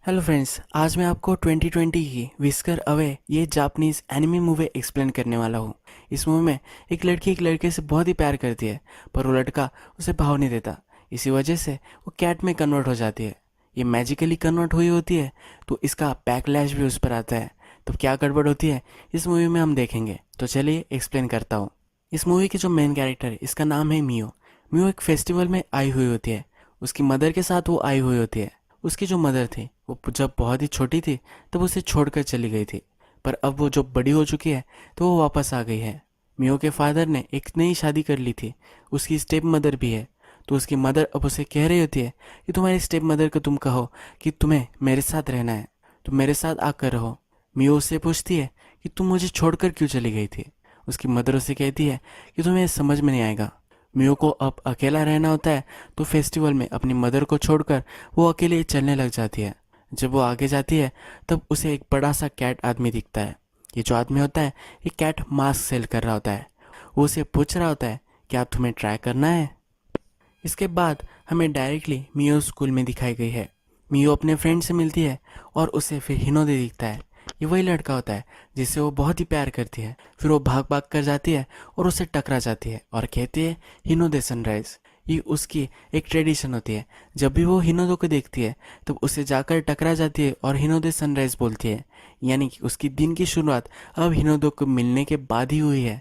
Hello friends, आज मैं आपको 2020 की विस्कर अवे ये जापानीज एनिमे मूवी एक्सप्लेन करने वाला हूँ। इस मूवी में एक लड़की एक लड़के से बहुत ही प्यार करती है, पर वो लड़का उसे भाव नहीं देता। इसी वजह से वो कैट में कन्वर्ट हो जाती है। ये मैजिकली कन्वर्ट हुई होती है, तो इसका बैकलैश भी उस पर आता है। तो क्या गड़बड़ होती है इस मूवी में हम देखेंगे। तो चलिए एक्सप्लेन करता हूँ। इस मूवी की जो मेन कैरेक्टर है, इसका नाम है मियो। मियो एक फेस्टिवल में आई हुई होती है। उसकी मदर के साथ वो आई हुई होती है। उसकी जो मदर थी वो जब बहुत ही छोटी थी तब उसे छोड़कर चली गई थी, पर अब वो जो बड़ी हो चुकी है तो वो वापस आ गई है। मियो के फादर ने एक नई शादी कर ली थी। उसकी स्टेप मदर भी है। तो उसकी मदर अब उसे कह रही होती है कि तुम्हारी स्टेप मदर को तुम कहो कि तुम्हें मेरे साथ रहना है, तुम मेरे साथ आकर रहो। मियो उससे पूछती है कि तुम मुझे छोड़कर क्यों चली गई थी। उसकी मदर उसे कहती है कि तुम्हें समझ में नहीं आएगा। मियो को अब अकेला रहना होता है, तो फेस्टिवल में अपनी मदर को छोड़कर वो अकेले चलने लग जाती है। जब वो आगे जाती है तब उसे एक बड़ा सा कैट आदमी दिखता है। ये जो आदमी होता है ये कैट मास्क सेल कर रहा होता है। वो उसे पूछ रहा होता है क्या तुम्हें ट्राई करना है। इसके बाद हमें डायरेक्टली मियो स्कूल में दिखाई गई है। मियो अपने फ्रेंड से मिलती है और उसे फिर हिनोदे दिखता है। ये वही लड़का होता है जिससे वो बहुत ही प्यार करती है। फिर वो भाग भाग कर जाती है और उसे टकरा जाती है और कहती है हिनोदे सनराइज। ये उसकी एक ट्रेडिशन होती है। जब भी वो हिनोदो को देखती है तब उसे जाकर टकरा जाती है और हिनोदे सनराइज बोलती है, यानी कि उसकी दिन की शुरुआत अब हिनोदो को मिलने के बाद ही हुई है।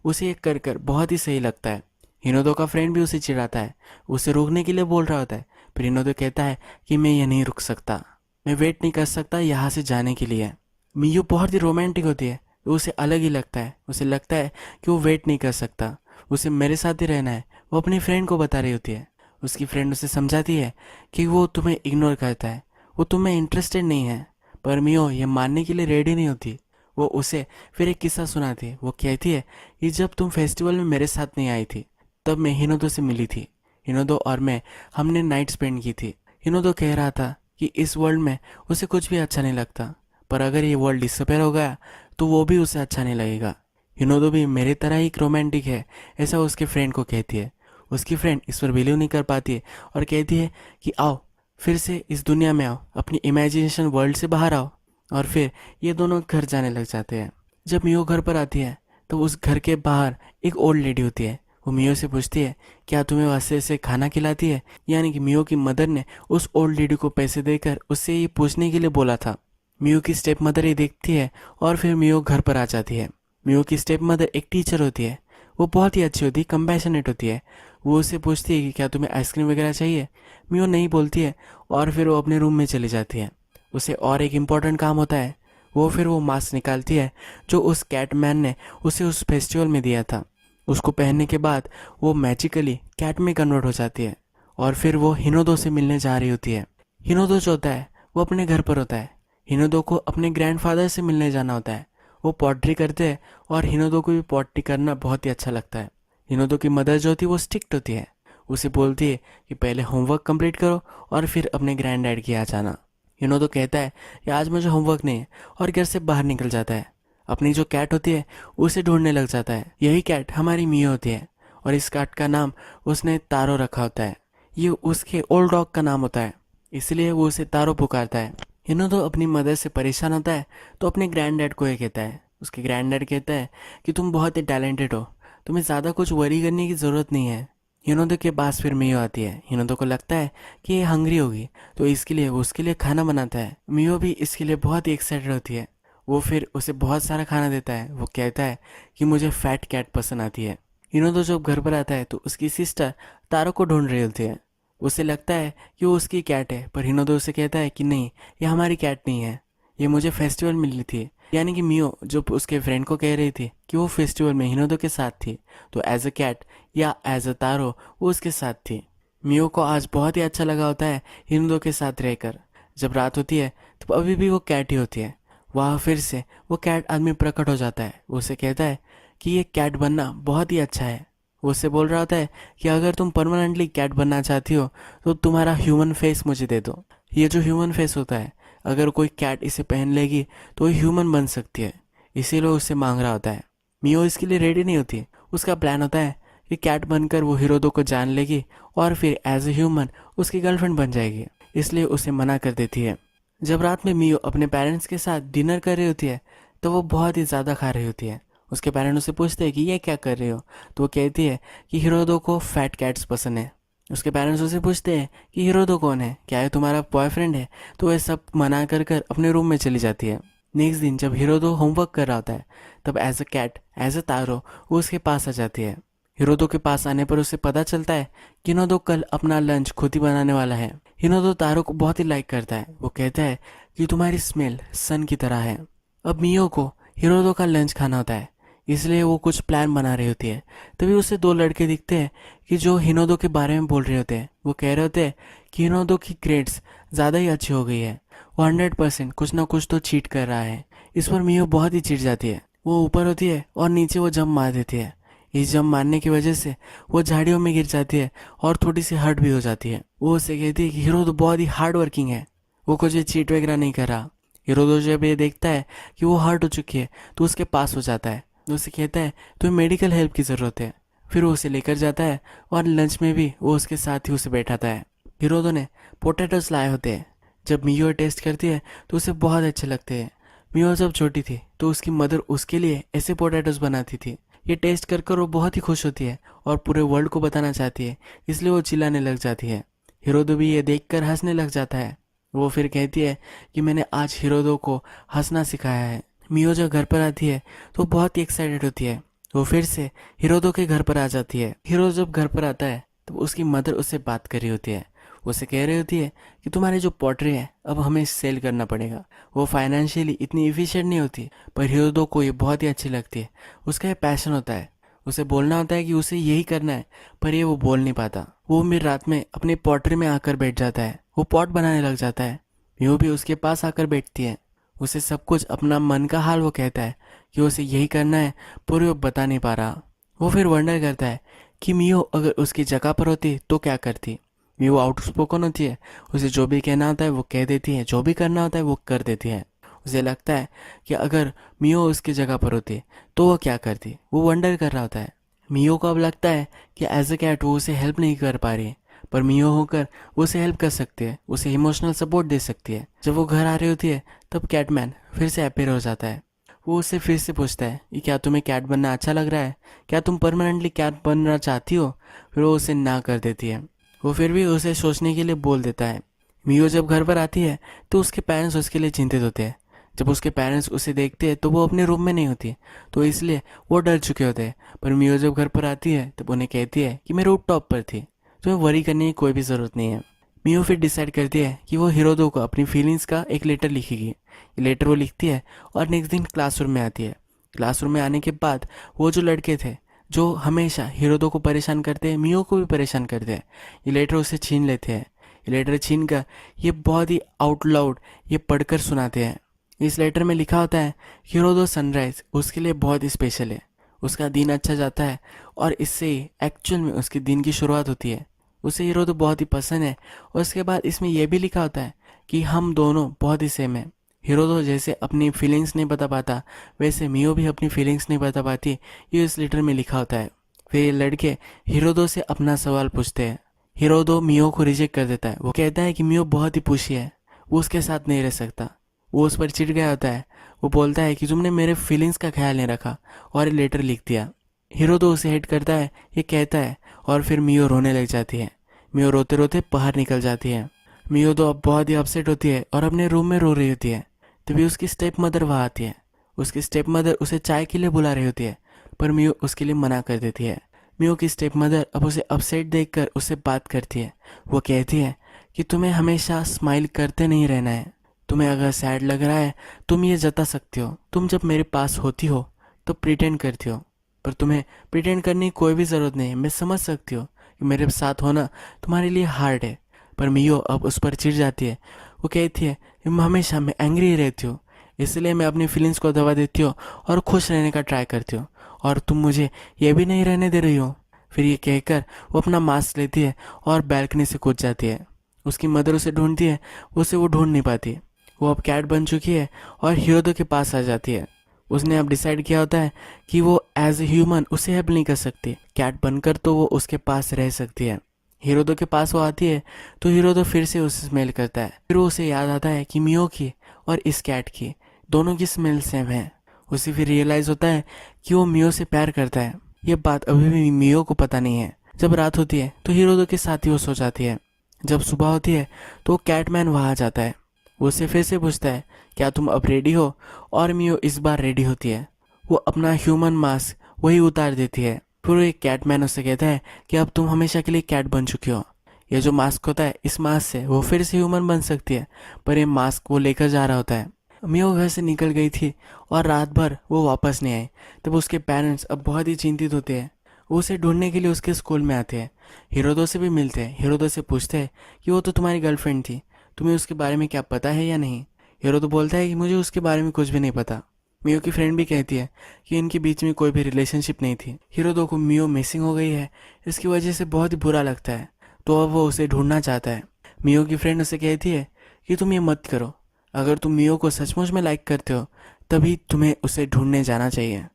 उसे ये कर कर बहुत ही सही लगता है। हिनोदो का फ्रेंड भी उसे चिढ़ाता है, उसे रोकने के लिए बोल रहा होता है, पर हिनोदो कहता है कि मैं ये नहीं रुक सकता, मैं वेट नहीं कर सकता यहाँ से जाने के लिए। मियू बहुत ही रोमांटिक होती है, तो उसे अलग ही लगता है। उसे लगता है कि वो वेट नहीं कर सकता, उसे मेरे साथ ही रहना है। वो अपनी फ्रेंड को बता रही होती है। उसकी फ्रेंड उसे समझाती है कि वो तुम्हें इग्नोर करता है, वो तुम्हें इंटरेस्टेड नहीं है। पर मियो ये मानने के लिए रेडी नहीं होती। वो उसे फिर एक किस्सा सुनाती है। वो कहती है कि जब तुम फेस्टिवल में मेरे साथ नहीं आई थी तब मैं हिनोदो से मिली थी। हिनोदो और मैं हमने नाइट स्पेंड की थी। हिनोदो कह रहा था कि इस वर्ल्ड में उसे कुछ भी अच्छा नहीं लगता, पर अगर ये वर्ल्ड डिसअपेयर हो गया तो वो भी उसे अच्छा नहीं लगेगा। हिनोदो भी मेरी तरह ही रोमांटिक है, ऐसा उसके फ्रेंड को कहती है। उसकी फ्रेंड इस पर बिलीव नहीं कर पाती है और कहती है कि आओ फिर से इस दुनिया में आओ, अपनी इमेजिनेशन वर्ल्ड से बाहर आओ। और फिर ये दोनों घर जाने लग जाते हैं। जब मियो घर पर आती है तो उस घर के बाहर एक ओल्ड लेडी होती है। वो मियो से पूछती है क्या तुम्हें वैसे से खाना खिलाती है, यानी कि मियो की मदर ने उस ओल्ड लेडी को पैसे देकर उससे ये पूछने के लिए बोला था। मियो की स्टेप मदर ये देखती है और फिर मियो घर पर आ जाती है। मियो की स्टेप मदर एक टीचर होती है। वो बहुत ही अच्छी होती है, कंपैशनेट होती है। वो उससे पूछती है कि क्या तुम्हें आइसक्रीम वगैरह चाहिए। मियो नहीं बोलती है और फिर वो अपने रूम में चली जाती है। उसे और एक इम्पॉर्टेंट काम होता है। वो मास्क निकालती है जो उस कैट मैन ने उसे उस फेस्टिवल में दिया था। उसको पहनने के बाद वो मैजिकली कैट में कन्वर्ट हो जाती है और फिर वो हिनोदो से मिलने जा रही होती है। हिनोदो जो होता है वो अपने घर पर होता है। हिनोदो को अपने ग्रैंडफादर से मिलने जाना होता है। वो पॉटरी करते हैं और हिनोदो को भी पॉटरी करना बहुत ही अच्छा लगता है। हिनोदो की मदर जो होती है वो स्ट्रिक्ट होती है। उसे बोलती है कि पहले होमवर्क कंप्लीट करो और फिर अपने ग्रैंड डैड के यहाँ जाना। हिनोदो कहता है कि आज मुझे होमवर्क नहीं है और घर से बाहर निकल जाता है। अपनी जो कैट होती है उसे ढूंढने लग जाता है। यही कैट हमारी मियो होती है और इस कैट का नाम उसने तारो रखा होता है। ये उसके ओल्ड डॉग का नाम होता है, इसलिए वो उसे तारो पुकारता है। हिनोदो अपनी मदर से परेशान होता है तो अपने ग्रैंड डैड को ये कहता है। उसके ग्रैंड डैड कहता है कि तुम बहुत ही टैलेंटेड हो, तुम्हें ज़्यादा कुछ वरी करने की ज़रूरत नहीं है। हिनोदो के पास फिर मियो आती है। हिनोदो को लगता है कि ये हंग्री होगी, तो इसके लिए वो उसके लिए खाना बनाता है। मियो भी इसके लिए बहुत ही एक्साइटेड होती है। वो फिर उसे बहुत सारा खाना देता है। वो कहता है कि मुझे फैट कैट पसंद आती है। हिनोदो जब घर पर आता है तो उसकी सिस्टर तारो को ढूंढ रही होती है। उसे लगता है कि वो उसकी कैट है, पर हिनोदो उसे कहता है कि नहीं, ये हमारी कैट नहीं है, ये मुझे फेस्टिवल मिली थी। यानी कि मियो जो उसके फ्रेंड को कह रही थी कि वो फेस्टिवल में हिनोदो के साथ थी, तो एज अ कैट या एज अ तारो वो उसके साथ थी। मियो को आज बहुत ही अच्छा लगा होता है हिनोदो के साथ रहकर। जब रात होती है तो अभी भी वो कैट ही होती है। वहाँ फिर से वो कैट आदमी प्रकट हो जाता है। वो उसे कहता है कि ये कैट बनना बहुत ही अच्छा है। वो उससे बोल रहा होता है कि अगर तुम परमानेंटली कैट बनना चाहती हो तो तुम्हारा ह्यूमन फेस मुझे दे दो। ये जो ह्यूमन फेस होता है, अगर कोई कैट इसे पहन लेगी तो ये ह्यूमन बन सकती है, इसीलिए उससे मांग रहा होता है। मियो इसके लिए रेडी नहीं होती। उसका प्लान होता है कि कैट बनकर वो हिरोदो को जान लेगी और फिर एज ए ह्यूमन उसकी गर्लफ्रेंड बन जाएगी, इसलिए उसे मना कर देती है। जब रात में मियो अपने पेरेंट्स के साथ डिनर कर रही होती है तो वो बहुत ही ज़्यादा खा रही होती है। उसके पेरेंट्स उससे पूछते हैं कि ये क्या कर रहे हो, तो वो कहती है कि हिरोदो को फैट कैट्स पसंद है। उसके पेरेंट्स उससे पूछते हैं कि हिरोदो कौन है, क्या है तुम्हारा बॉयफ्रेंड है, तो वह सब मना कर कर अपने रूम में चली जाती है। नेक्स्ट दिन जब हिरोदो होमवर्क कर रहा होता है तब as a cat as a तारो वो उसके पास आ जाती है। हिरोदो के पास आने पर उसे पता चलता है कि हिरोदो कल अपना लंच खुद ही बनाने वाला है। हिरोदो तारो को बहुत ही लाइक करता है। वो कहता है कि तुम्हारी स्मेल सन की तरह है। अब मियो को हिरोदो का लंच खाना होता है, इसलिए वो कुछ प्लान बना रही होती है। तभी उसे दो लड़के दिखते हैं कि जो हिनोदो के बारे में बोल रहे होते हैं। वो कह रहे होते हैं कि हिनोदो की ग्रेड्स ज़्यादा ही अच्छी हो गई है, वो 100% कुछ ना कुछ तो चीट कर रहा है। इस पर मियो बहुत ही चिढ़ जाती है। वो ऊपर होती है और नीचे वो जंप मार देती है। इस जंप मारने की वजह से वो झाड़ियों में गिर जाती है और थोड़ी सी हर्ट भी हो जाती है। वो उसे कहती है कि हिरोदो बहुत ही हार्ड वर्किंग है, वो कुछ चीट वगैरह नहीं कर रहा। हिरोदो जब ये देखता है कि वो हर्ट हो चुकी है तो उसके पास हो जाता है। तो उसे कहता है तुम्हें मेडिकल हेल्प की ज़रूरत है। फिर वो उसे लेकर जाता है और लंच में भी वो उसके साथ ही उसे बैठाता है। हिरोदो ने पोटैटोस लाए होते हैं। जब मियो टेस्ट करती है तो उसे बहुत अच्छे लगते हैं। मियो जब छोटी थी तो उसकी मदर उसके लिए ऐसे पोटैटोस बनाती थी। ये टेस्ट कर कर वो बहुत ही खुश होती है और पूरे वर्ल्ड को बताना चाहती है, इसलिए वो चिल्लाने लग जाती है। हिरोदो भी ये देखकर हंसने लग जाता है। वो फिर कहती है कि मैंने आज हिरोदो को हंसना सिखाया है। मियो जब घर पर आती है तो बहुत ही एक्साइटेड होती है। वो फिर से हिरोदो के घर पर आ जाती है। हिरो जब घर पर आता है तो उसकी मदर उससे बात कर रही होती है। उसे कह रही होती है कि तुम्हारी जो पॉटरी है अब हमें सेल करना पड़ेगा। वो फाइनेंशियली इतनी इफिशिएंट नहीं होती, पर हिरोदो को ये बहुत ही अच्छी लगती है। उसका ये पैशन होता है, उसे बोलना होता है कि उसे यही करना है, पर ये वो बोल नहीं पाता। वो मिड रात में अपनी पॉटरी में आकर बैठ जाता है। वो पॉट बनाने लग जाता है। मियो भी उसके पास आकर बैठती है। उसे सब कुछ अपना मन का हाल वो कहता है कि उसे यही करना है, पर वो बता नहीं पा रहा। वो फिर वंडर करता है कि मियो अगर उसकी जगह पर होती तो क्या करती। मियो आउटस्पोकन होती है, उसे जो भी कहना होता है वो कह देती है, जो भी करना होता है वो कर देती है। उसे लगता है कि अगर मियो उसकी जगह पर होती तो वो क्या करती। वो वंडर कर रहा होता है। मियो को अब लगता है कि एज अ कैट वो उसे हेल्प नहीं कर पा रही है, पर मियो होकर वो उसे हेल्प कर सकती है, उसे इमोशनल सपोर्ट दे सकती है। जब वो घर आ रही होती है तब कैटमैन फिर से अपीयर हो जाता है। वो उससे फिर से पूछता है कि क्या तुम्हें कैट बनना अच्छा लग रहा है, क्या तुम परमानेंटली कैट बनना चाहती हो। फिर वो उसे ना कर देती है। वो फिर भी उसे सोचने के लिए बोल देता है। मियो जब घर पर आती है तो उसके पेरेंट्स उसके लिए चिंतित होते हैं। जब उसके पेरेंट्स उसे देखते हैं तो वो अपने रूम में नहीं होती, तो इसलिए वो डर चुके होते हैं। पर मियो जब घर पर आती है तब उन्हें कहती है कि मैं रूफ टॉप पर थी, तुम्हें वरी करने की कोई भी ज़रूरत नहीं है। मियो फिर डिसाइड करती है कि वो हिरोदो को अपनी फीलिंग्स का एक लेटर लिखेगी। ये लेटर वो लिखती है और नेक्स्ट दिन क्लासरूम में आती है। क्लासरूम में आने के बाद वो जो लड़के थे जो हमेशा हिरोदो को परेशान करते हैं, मियो को भी परेशान करते हैं, ये लेटर उसे छीन लेते हैं। ये लेटर छीन कर ये बहुत ही आउट लाउड ये पढ़कर सुनाते हैं। इस लेटर में लिखा होता है हिरोदो सनराइज उसके लिए बहुत ही स्पेशल है, उसका दिन अच्छा जाता है और इससे ही एक्चुअल में उसके दिन की शुरुआत होती है। उसे हिरोदो बहुत ही पसंद है। और उसके बाद इसमें यह भी लिखा होता है कि हम दोनों बहुत ही सेम है। हिरोदो जैसे अपनी फीलिंग्स नहीं बता पाता, वैसे मियो भी अपनी फीलिंग्स नहीं बता पाती, ये इस लेटर में लिखा होता है। फिर ये लड़के हिरोदो से अपना सवाल पूछते हैं। हिरोदो मियो को रिजेक्ट कर देता है। वो कहता है कि मियो बहुत ही पुशी है, वो उसके साथ नहीं रह सकता। वो उस पर चिढ़ गया होता है। वो बोलता है कि तुमने मेरे फीलिंग्स का ख्याल नहीं रखा और ये लेटर लिख दिया। हिरोदो उसे हेट करता है, ये कहता है, और फिर मियो रोने लग जाती है। मियो रोते रोते बाहर निकल जाती है। मियो तो अब बहुत ही अपसेट होती है और अपने रूम में रो रही होती है। तभी उसकी स्टेप मदर वहाँ आती है। उसकी स्टेप मदर उसे चाय के लिए बुला रही होती है, पर मियो उसके लिए मना कर देती है। मियो की स्टेप मदर अब उसे अपसेट देखकर उससे बात करती है। वो कहती है कि तुम्हें हमेशा स्माइल करते नहीं रहना है, तुम्हें अगर सैड लग रहा है तुम ये जता सकती हो, तुम जब मेरे पास होती हो तो प्रिटेंड करती हो, पर तुम्हें प्रिटेंड करने की कोई भी ज़रूरत नहीं है। मैं समझ सकती हूँ कि मेरे साथ होना तुम्हारे लिए हार्ड है। पर मियो अब उस पर चिढ़ जाती है। वो कहती है कि हमेशा मैं एंग्री ही रहती हूँ, इसलिए मैं अपनी फीलिंग्स को दबा देती हूँ और खुश रहने का ट्राई करती हूँ, और तुम मुझे ये भी नहीं रहने दे रही हो। फिर ये कहकर वो अपना मास्क लेती है और बैल्कनी से कूद जाती है। उसकी मदर उसे ढूंढती है, उसे वो ढूंढ नहीं पाती। वो अब कैट बन चुकी है और हिरोदो के पास आ जाती है। उसने अब डिसाइड किया होता है कि वो एज ए ह्यूमन उसे हेल्प नहीं कर सकती, कैट बनकर तो वो उसके पास रह सकती है। हिरोदो के पास वो आती है तो हिरोदो फिर से उसे स्मेल करता है। फिर वो उसे याद आता है कि मियो की और इस कैट की दोनों की स्मेल सेम है। उसे फिर रियलाइज होता है कि वो मियो से प्यार करता है। ये बात अभी भी मियो को पता नहीं है। जब रात होती है तो हिरोदो के साथ ही वो सो जाती है। जब सुबह होती है तो कैटमैन वहाँ आ जाता है। वो उसे फिर से पूछता है क्या तुम अब रेडी हो, और मियो इस बार रेडी होती है। वो अपना ह्यूमन मास्क वही उतार देती है। फिर वो एक कैटमैन उससे कहता है कि अब तुम हमेशा के लिए कैट बन चुकी हो। ये जो मास्क होता है, इस मास्क से वो फिर से ह्यूमन बन सकती है, पर ये मास्क वो लेकर जा रहा होता है। मियो घर से निकल गई थी और रात भर वो वापस नहीं आई। तब उसके पेरेंट्स अब बहुत ही चिंतित होते हैं। वो उसे ढूंढने के लिए उसके स्कूल में आते हैं। हिरोदो से भी मिलते हैं। हिरोदो से पूछते हैं कि वो तो तुम्हारी गर्लफ्रेंड थी, तुम्हें उसके बारे में क्या पता है या नहीं। हिरोदो बोलता है कि मुझे उसके बारे में कुछ भी नहीं पता। मियो की फ्रेंड भी कहती है कि इनके बीच में कोई भी रिलेशनशिप नहीं थी। हिरोदो को मियो मिसिंग हो गई है, इसकी वजह से बहुत ही बुरा लगता है, तो अब वो उसे ढूंढना चाहता है। मियो की फ्रेंड उसे कहती है कि तुम ये मत करो, अगर तुम मियो को सचमुच में लाइक करते हो तभी तुम्हें उसे ढूंढने जाना चाहिए,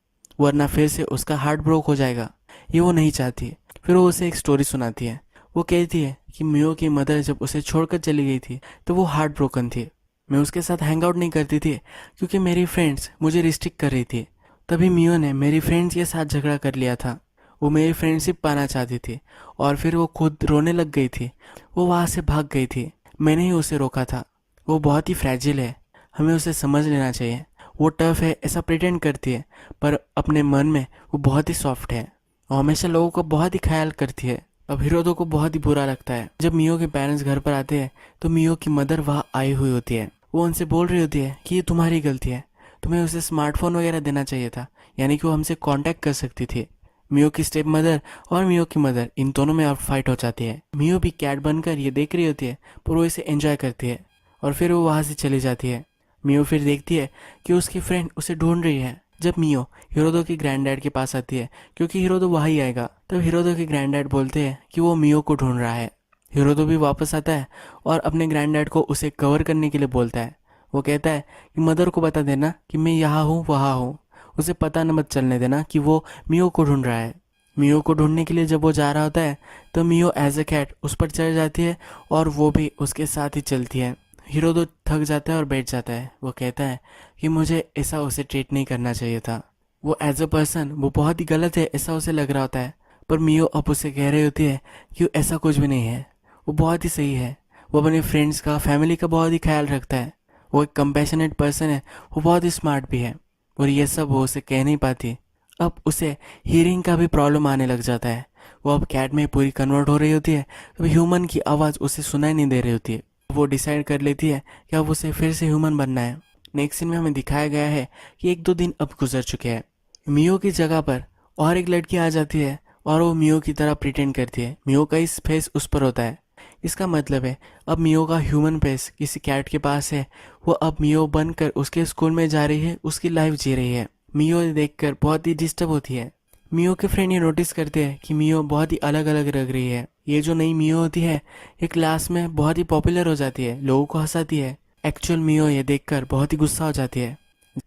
वरना फिर से उसका हार्ट ब्रोक हो जाएगा। ये वो नहीं चाहती। फिर वो उसे एक स्टोरी सुनाती है। वो कहती है कि मियो की मदर जब उसे छोड़कर चली गई थी तो वो हार्ट ब्रोकन थी। मैं उसके साथ हैंग आउट नहीं करती थी क्योंकि मेरी फ्रेंड्स मुझे रिस्ट्रिक्ट कर रही थी। तभी मियो ने मेरी फ्रेंड्स के साथ झगड़ा कर लिया था। वो मेरी फ्रेंडशिप पाना चाहती थी और फिर वो खुद रोने लग गई थी। वो वहाँ से भाग गई थी, मैंने ही उसे रोका था। वो बहुत ही फ्रैजिल है, हमें उसे समझ लेना चाहिए। वो टफ है ऐसा प्रिटेंड करती है, पर अपने मन में वो बहुत ही सॉफ्ट है और हमेशा लोगों का बहुत ही ख्याल करती है। अब हिरोदो को बहुत ही बुरा लगता है। जब मियो के पेरेंट्स घर पर आते हैं तो मियो की मदर वहाँ आई हुई होती है। वो उनसे बोल रही होती है कि ये तुम्हारी गलती है, तुम्हें उसे स्मार्टफोन वगैरह देना चाहिए था, यानी कि वो हमसे कांटेक्ट कर सकती थी। मियो की स्टेप मदर और मियो की मदर इन दोनों में अब फाइट हो जाती है। मियो भी कैट बनकर ये देख रही होती है, पर वो इसे एंजॉय करती है और फिर वो वहाँ से चली जाती है। मियो फिर देखती है कि उसकी फ्रेंड उसे ढूंढ रही है। जब मियो हिरोदो के ग्रैंडडैड के पास आती है, क्योंकि हिरोदो वहीं आएगा, तब हिरोदो के ग्रैंडडैड बोलते हैं कि वो मियो को ढूंढ रहा है। हिरोदो भी वापस आता है और अपने ग्रैंडडैड को उसे कवर करने के लिए बोलता है। वो कहता है कि मदर को बता देना कि मैं यहाँ हूँ वहाँ हूँ, उसे पता न मत चलने देना कि वो मियो को ढूंढ रहा है। मियो को ढूंढने के लिए जब वो जा रहा होता है तो मियो एज अ कैट उस पर चढ़ जाती है और वो भी उसके साथ ही चलती है। हिरोदो थक जाता है और बैठ जाता है। वो कहता है कि मुझे ऐसा उसे ट्रीट नहीं करना चाहिए था। वो एज अ पर्सन वो बहुत ही गलत है ऐसा उसे लग रहा होता है, पर मियो अब उसे कह रही होती है कि ऐसा कुछ भी नहीं है, वो बहुत ही सही है। वो अपने फ्रेंड्स का, फैमिली का बहुत ही ख्याल रखता है। वो एक कंपैशनेट पर्सन है, वो बहुत ही स्मार्ट भी है, और ये सब वो उसे कह नहीं पाती। अब उसे हियरिंग का भी प्रॉब्लम आने लग जाता है। वो अब कैट में पूरी कन्वर्ट हो रही होती है, तो ह्यूमन की आवाज़ उसे सुनाई नहीं दे रही होती है। वो डिसाइड कर लेती है कि अब उसे फिर से ह्यूमन बनना है। नेक्स्ट सीन में हमें दिखाया गया है कि 1-2 दिन अब गुजर चुके हैं। मियो की जगह पर और एक लड़की आ जाती है और वो मियो की तरह प्रिटेंड करती है। मियो का इस फेस उस पर होता है। इसका मतलब है अब मियो का ह्यूमन फेस किसी कैट के पास है। वो अब मियो बनकर उसके स्कूल में जा रही है, उसकी लाइफ जी रही है। मियो देखकर बहुत ही डिस्टर्ब होती है। मियो के फ्रेंड ये नोटिस करते हैं कि मियो बहुत ही अलग अलग लग रही है। ये जो नई मियो होती है ये क्लास में बहुत ही पॉपुलर हो जाती है, लोगों को हंसाती है। एक्चुअल मियो ये देखकर बहुत ही गुस्सा हो जाती है।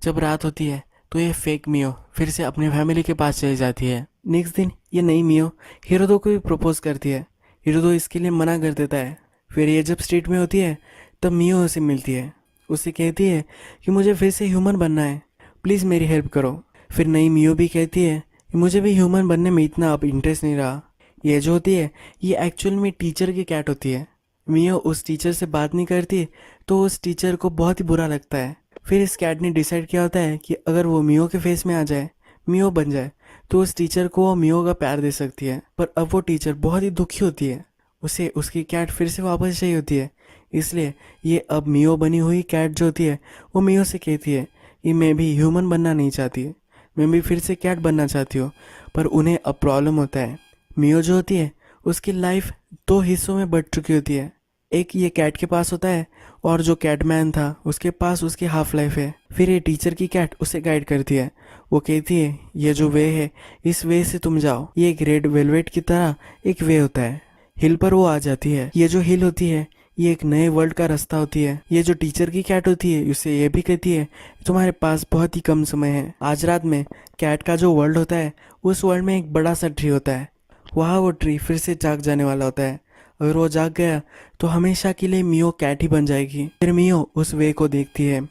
जब रात होती है तो ये फेक मियो फिर से अपने फैमिली के पास चली जाती है। नेक्स्ट दिन ये नई मियो हिरोदो को भी प्रपोज करती है। हिरोदो इसके लिए मना कर देता है। फिर ये जब स्ट्रीट में होती है तब मियो उसे मिलती है। उसे कहती है कि मुझे फिर से ह्यूमन बनना है, प्लीज़ मेरी हेल्प करो। फिर नई मियो भी कहती है कि मुझे भी ह्यूमन बनने में इतना अब इंटरेस्ट नहीं रहा। ये जो होती है ये एक्चुअल में टीचर की कैट होती है। मियो उस टीचर से बात नहीं करती तो उस टीचर को बहुत ही बुरा लगता है। फिर इस कैट ने डिसाइड किया होता है कि अगर वो मियो के फेस में आ जाए, मियो बन जाए, तो उस टीचर को वो मियो का प्यार दे सकती है। पर अब वो टीचर बहुत ही दुखी होती है, उसे उसकी कैट फिर से वापस चाहिए होती है। इसलिए ये अब मियो बनी हुई कैट जो होती है वो मियो से कहती है कि मैं भी ह्यूमन बनना नहीं चाहती, मैं भी फिर से कैट बनना चाहती हूँ। पर उन्हें अब प्रॉब्लम होता है। मियो जो होती है उसकी लाइफ 2 हिस्सों में बट चुकी होती है। एक ये कैट के पास होता है और जो कैटमैन था उसके पास उसकी हाफ लाइफ है। फिर ये टीचर की कैट उसे गाइड करती है। वो कहती है ये जो वे है इस वे से तुम जाओ, ये एक रेड वेलवेट की तरह एक वे होता है। हिल पर वो आ जाती है। ये जो हिल होती है ये एक नए वर्ल्ड का रास्ता होती है। ये जो टीचर की कैट होती है उसे ये भी कहती है तुम्हारे पास बहुत ही कम समय है। आज रात में कैट का जो वर्ल्ड होता है उस वर्ल्ड में एक बड़ा सा ट्री होता है। वहाँ वो ट्री फिर से जाग जाने वाला होता है। अगर वो जाग गया तो हमेशा के लिए मियो कैट ही बन जाएगी। फिर मियो उस वे को देखती है,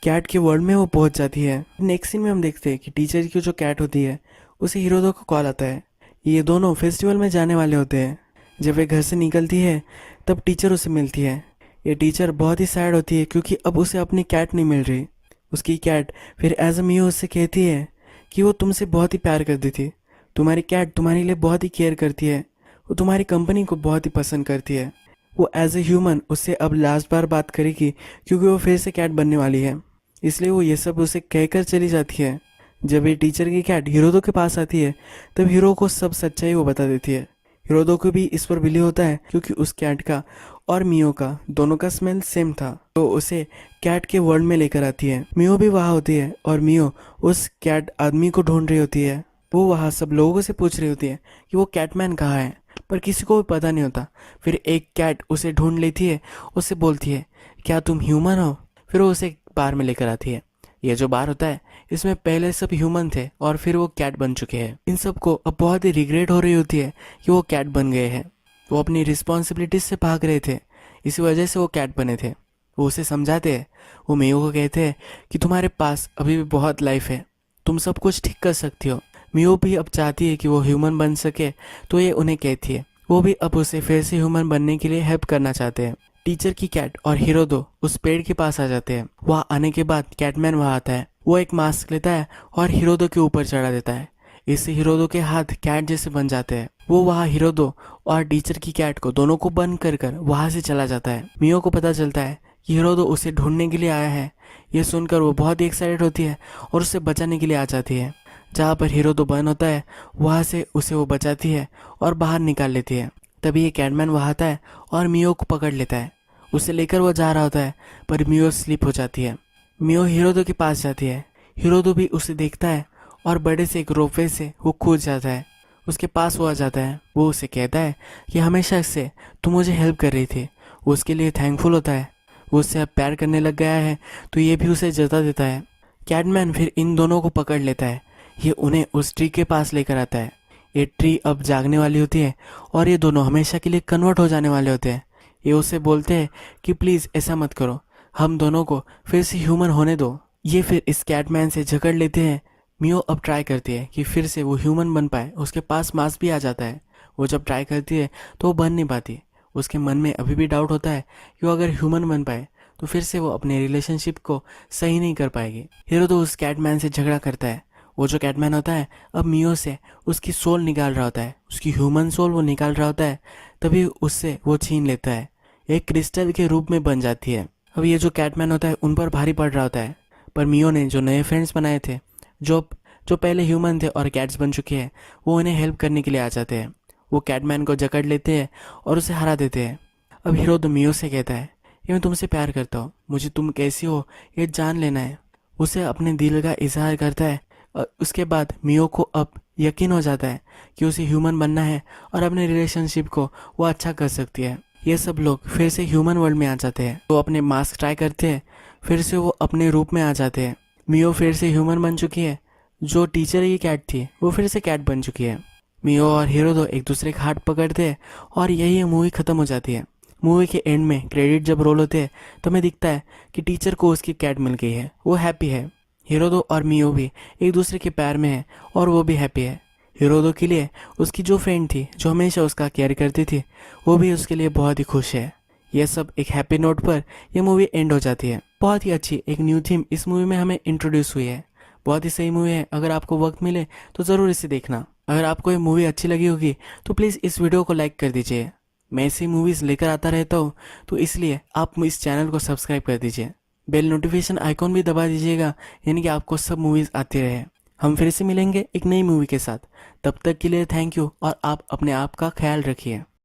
कैट के वर्ल्ड में वो पहुंच जाती है। नेक्स्ट सीन में हम देखते हैं कि टीचर की जो कैट होती है उसे हिरोदो को कॉल आता है। ये दोनों फेस्टिवल में जाने वाले होते हैं। जब वे घर से निकलती है तब टीचर उसे मिलती है। ये टीचर बहुत ही सैड होती है क्योंकि अब उसे अपनी कैट नहीं मिल रही। उसकी कैट फिर एज अ मियो उससे कहती है कि वो तुमसे बहुत ही प्यार करती थी, तुम्हारी कैट तुम्हारे लिए बहुत ही केयर करती है, वो तुम्हारी कंपनी को बहुत ही पसंद करती है। वो एज ए ह्यूमन उससे अब लास्ट बार बात करेगी क्योंकि वो फिर से कैट बनने वाली है, इसलिए वो ये सब उसे कहकर चली जाती है। जब ये टीचर की कैट हिरोदो के पास आती है तब हीरो को सब सच्चाई वो बता देती है। हिरोदो को भी इस पर बिलीव होता है क्योंकि उस कैट का और मियो का दोनों का स्मेल सेम था, तो उसे कैट के वर्ल्ड में लेकर आती है। मियो भी वहाँ होती है और मियो उस कैट आदमी को ढूंढ रही होती है। वो वहाँ सब लोगों से पूछ रही होती है कि वो कैटमैन कहाँ है, पर किसी को भी पता नहीं होता। फिर एक कैट उसे ढूंढ लेती है, उससे बोलती है क्या तुम ह्यूमन हो। फिर वो उसे बार में लेकर आती है। ये जो बार होता है इसमें पहले सब ह्यूमन थे और फिर वो कैट बन चुके हैं। इन सबको अब बहुत ही रिग्रेट हो रही होती है कि वो कैट बन गए हैं। वो अपनी रिस्पॉन्सिबिलिटीज से भाग रहे थे, इसी वजह से वो कैट बने थे। वो उसे समझाते हैं, वो मियो को कहते हैं कि तुम्हारे पास अभी भी बहुत लाइफ है, तुम सब कुछ ठीक कर सकती हो। मियो भी अब चाहती है कि वो ह्यूमन बन सके, तो ये उन्हें कहती है। वो भी अब उसे फिर से ह्यूमन बनने के लिए हेल्प करना चाहते हैं। टीचर की कैट और हिरोदो उस पेड़ के पास आ जाते हैं। वहाँ आने के बाद कैटमैन वहाँ आता है। वो एक मास्क लेता है और हिरोदो के ऊपर चढ़ा देता है। इससे हिरोदो के हाथ कैट जैसे बन जाते हैं। वो वहाँ हिरोदो और टीचर की कैट को दोनों को बंद कर कर वहाँ से चला जाता है। मियो को पता चलता है कि हिरोदो उसे ढूंढने के लिए आया है। ये सुनकर वो बहुत ही एक्साइटेड होती है और उसे बचाने के लिए आ जाती है। जहाँ पर हिरोदो बंद होता है वहाँ से उसे वो बचाती है और बाहर निकाल लेती है। तभी ये कैटमैन वहाँ आता है और मियो को पकड़ लेता है। उसे लेकर वो जा रहा होता है पर मियो स्लिप हो जाती है। मियो हिरोदो के पास जाती है। हिरोदो भी उसे देखता है और बड़े से एक रोपवे से वो कूद जाता है। उसके पास वो आ जाता है। वो उसे कहता है कि हमेशा से तुम मुझे हेल्प कर रही थी। वो उसके लिए थैंकफुल होता है। वो उससे अब प्यार करने लग गया है तो ये भी उसे जता देता है। कैटमैन फिर इन दोनों को पकड़ लेता है। ये उन्हें उस ट्री के पास लेकर आता है। ये ट्री अब जागने वाली होती है और ये दोनों हमेशा के लिए कन्वर्ट हो जाने वाले होते हैं। ये उसे बोलते हैं कि प्लीज़ ऐसा मत करो, हम दोनों को फिर से ह्यूमन होने दो। ये फिर इस कैटमैन से झगड़ लेते हैं। मियो अब ट्राई करती है कि फिर से वो ह्यूमन बन पाए। उसके पास मास्क भी आ जाता है। वो जब ट्राई करती है तो वो बन नहीं पाती। उसके मन में अभी भी डाउट होता है कि वो अगर ह्यूमन बन पाए तो फिर से वो अपने रिलेशनशिप को सही नहीं कर पाएगी। हीरो तो उस कैटमैन से झगड़ा करता है। वो जो कैटमैन होता है अब मियो से उसकी सोल निकाल रहा होता है, उसकी ह्यूमन सोल वो निकाल रहा होता है। तभी उससे वो छीन लेता है, एक क्रिस्टल के रूप में बन जाती है। अब ये जो कैटमैन होता है उन पर भारी पड़ रहा होता है, पर मियो ने जो नए फ्रेंड्स बनाए थे जो जो पहले ह्यूमन थे और कैट्स बन चुके हैं, वो उन्हें हेल्प करने के लिए आ जाते हैं। वो कैटमैन को जकड़ लेते हैं और उसे हरा देते हैं। अब हीरो तो मियो से कहता है कि मैं तुमसे प्यार करता हूँ, मुझे तुम कैसी हो ये जान लेना है। उसे अपने दिल का इजहार करता है और उसके बाद मियो को अब यकीन हो जाता है कि उसे ह्यूमन बनना है और अपने रिलेशनशिप को वो अच्छा कर सकती है। ये सब लोग फिर से ह्यूमन वर्ल्ड में आ जाते हैं। वो अपने मास्क ट्राई करते हैं, फिर से वो अपने रूप में आ जाते हैं। मियो फिर से ह्यूमन बन चुकी है। जो टीचर की कैट थी वो फिर से कैट बन चुकी है। मियो और हीरो दो एक दूसरे का हाथ पकड़ते हैं और यही मूवी ख़त्म हो जाती है। मूवी के एंड में क्रेडिट जब रोल होते हैं तो हमें दिखता है कि टीचर को उसकी कैट मिल गई है, वो हैप्पी है। हीरोदो और मियो भी एक दूसरे के प्यार में है और वो भी हैप्पी है। हीरोदो के लिए उसकी जो फ्रेंड थी जो हमेशा उसका केयर करती थी वो भी उसके लिए बहुत ही खुश है। यह सब एक हैप्पी नोट पर यह मूवी एंड हो जाती है। बहुत ही अच्छी एक न्यू थीम इस मूवी में हमें इंट्रोड्यूस हुई है। बहुत ही सही मूवी है, अगर आपको वक्त मिले तो ज़रूर इसे देखना। अगर आपको ये मूवी अच्छी लगी होगी तो प्लीज़ इस वीडियो को लाइक कर दीजिए। मैं ऐसी मूवीज़ लेकर आता रहता हूँ तो इसलिए आप इस चैनल को सब्सक्राइब कर दीजिए। बेल नोटिफिकेशन आइकॉन भी दबा दीजिएगा, यानी कि आपको सब मूवीज़ आती रहे। हम फिर से मिलेंगे एक नई मूवी के साथ। तब तक के लिए थैंक यू और आप अपने आप का ख्याल रखिए।